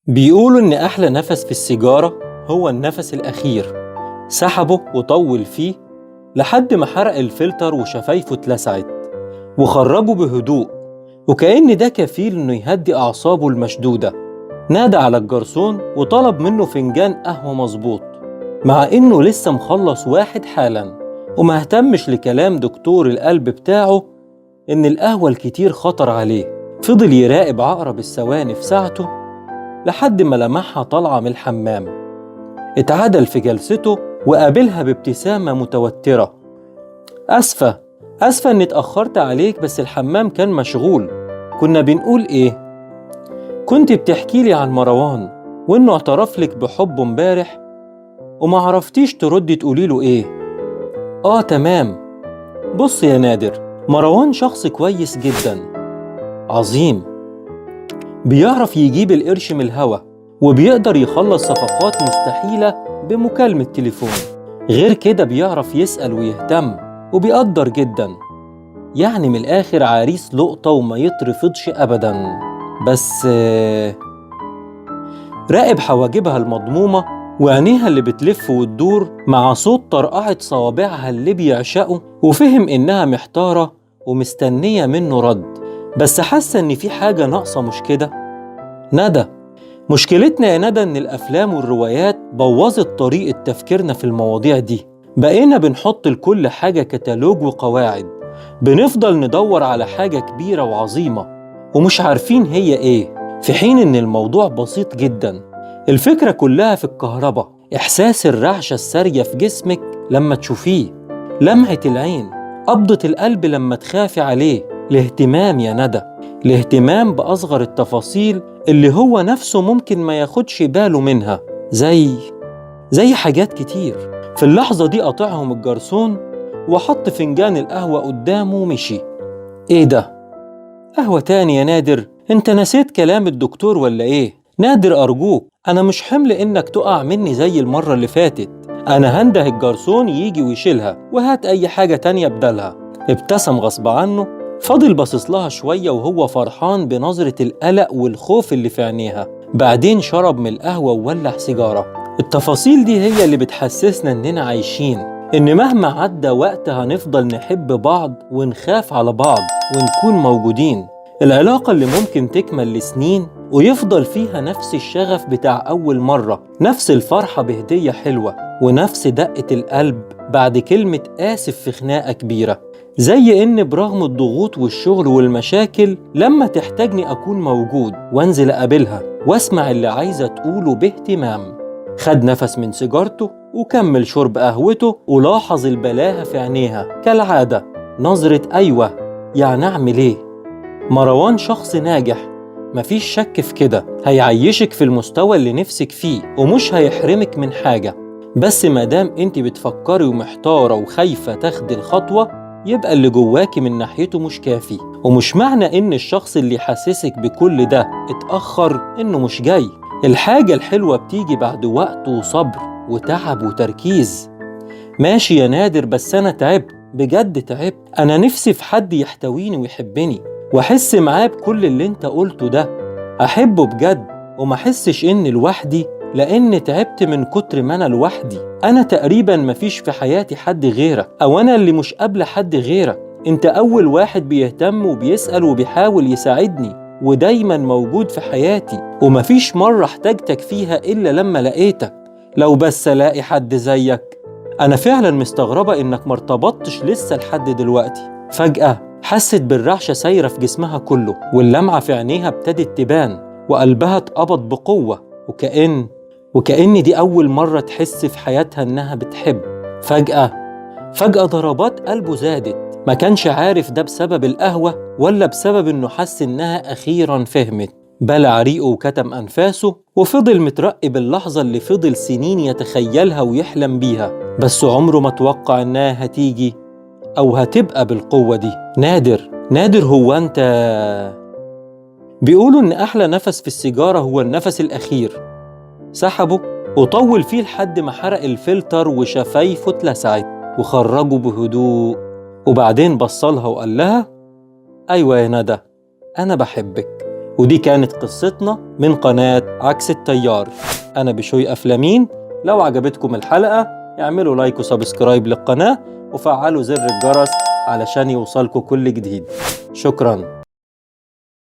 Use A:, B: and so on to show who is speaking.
A: بيقولوا إن أحلى نفس في السيجارة هو النفس الأخير. سحبه وطول فيه لحد ما حرق الفلتر وشفايفه اتلسعت، وخرجه بهدوء وكأن ده كفيل إنه يهدي أعصابه المشدودة. نادى على الجرسون وطلب منه فنجان قهوة مظبوط، مع إنه لسه مخلص واحد حالا، وما اهتمش لكلام دكتور القلب بتاعه إن القهوة الكتير خطر عليه. فضل يراقب عقرب الثواني في ساعته لحد ما لمحها طالعة من الحمام. اتعدل في جلسته وقابلها بابتسامة متوترة. أسفة إني اتأخرت عليك، بس الحمام كان مشغول. كنا بنقول إيه؟ كنت بتحكي لي عن مروان وإنه اعترف لك بحبه امبارح وما عرفتيش تردي تقولي له إيه. تمام. بص يا نادر، مروان شخص كويس جدا، عظيم، بيعرف يجيب القرش من الهوا، وبيقدر يخلص صفقات مستحيلة بمكالمة تليفون. غير كده بيعرف يسأل ويهتم وبيقدر جدا، يعني من الآخر عريس لقطة وما يترفضش أبدا. بس راقب حواجبها المضمومة وعينيها اللي بتلف وتدور مع صوت طرقعة صوابعها اللي بيعشقه، وفهم إنها محتارة ومستنية منه رد، بس حاسة إن في حاجة ناقصة. مش كده؟ ندى، مشكلتنا يا ندى إن الأفلام والروايات بوظت طريقة تفكيرنا في المواضيع دي. بقينا بنحط لكل حاجة كتالوج وقواعد، بنفضل ندور على حاجة كبيرة وعظيمة ومش عارفين هي إيه، في حين إن الموضوع بسيط جدا. الفكرة كلها في الكهرباء، إحساس الرعشة السارية في جسمك لما تشوفيه، لمعة العين، قبضة القلب لما تخافي عليه. الاهتمام يا ندى، الاهتمام بأصغر التفاصيل اللي هو نفسه ممكن ما ياخدش باله منها، زي حاجات كتير. في اللحظة دي قطعهم الجرسون وحط فنجان القهوة قدامه ومشي. ايه ده؟ قهوة تاني يا نادر؟ انت نسيت كلام الدكتور ولا ايه؟ نادر أرجوك، أنا مش حمل إنك تقع مني زي المرة اللي فاتت. أنا هنده الجرسون يجي ويشيلها وهات أي حاجة تانية بدلها. ابتسم غصب عنه، فضل باصص لها شوية وهو فرحان بنظرة القلق والخوف اللي في عينيها. بعدين شرب من القهوة وولع سيجارة. التفاصيل دي هي اللي بتحسسنا إننا عايشين، إن مهما عدى وقت هنفضل نحب بعض ونخاف على بعض ونكون موجودين. العلاقة اللي ممكن تكمل لسنين ويفضل فيها نفس الشغف بتاع أول مرة، نفس الفرحة بهدية حلوة، ونفس دقة القلب بعد كلمة آسف في خناقة كبيرة. زي إن برغم الضغوط والشغل والمشاكل لما تحتاجني أكون موجود وانزل أقابلها واسمع اللي عايزة تقوله باهتمام. خد نفس من سيجارته وكمل شرب قهوته، ولاحظ البلاهة في عينيها كالعادة، نظرة أيوة يعني أعمل إيه. مروان شخص ناجح، مفيش شك في كده، هيعيشك في المستوى اللي نفسك فيه ومش هيحرمك من حاجة. بس مادام انت بتفكري ومحتارة وخايفة تاخدي الخطوة، يبقى اللي جواكي من ناحيته مش كافي. ومش معنى ان الشخص اللي حاسسك بكل ده اتأخر انه مش جاي. الحاجة الحلوة بتيجي بعد وقت وصبر وتعب وتركيز. ماشي يا نادر، بس انا تعبت، بجد تعبت. انا نفسي في حد يحتويني ويحبني واحس معاه بكل اللي انت قلته ده، احبه بجد وما احسش اني لوحدي، لان تعبت من كتر ما انا لوحدي. انا تقريبا مفيش في حياتي حد غيرك، او انا اللي مش قابله حد غيرك. انت اول واحد بيهتم وبيسأل وبيحاول يساعدني ودايما موجود في حياتي، ومفيش مرة احتاجتك فيها الا لما لقيتك. لو بس الاقي حد زيك. انا فعلا مستغربة انك مرتبطتش لسه لحد دلوقتي. فجأة حست بالرعشة سايرة في جسمها كله، واللمعة في عينيها ابتدت تبان، وقلبها اتقبض بقوة، وكأن دي أول مرة تحس في حياتها إنها بتحب. فجأة ضربات قلبه زادت، ما كانش عارف ده بسبب القهوة ولا بسبب إنه حس إنها أخيراً فهمت. بلع ريقه وكتم أنفاسه وفضل مترقب اللحظة اللي فضل سنين يتخيلها ويحلم بيها، بس عمره ما توقع إنها هتيجي أو هتبقى بالقوة دي. نادر، هو أنت؟ بيقولوا إن أحلى نفس في السيجارة هو النفس الأخير. سحبه وطول فيه لحد ما حرق الفلتر وشفايفه اتلسعت، وخرجه بهدوء. وبعدين بصلها وقال لها: أيوة يا ندى، أنا بحبك، ودي كانت قصتنا من قناة عكس التيار. أنا بشوي أفلامين. لو عجبتكم الحلقة اعملوا لايك وسبسكرايب للقناة وفعلوا زر الجرس علشان يوصلكوا كل جديد. شكراً.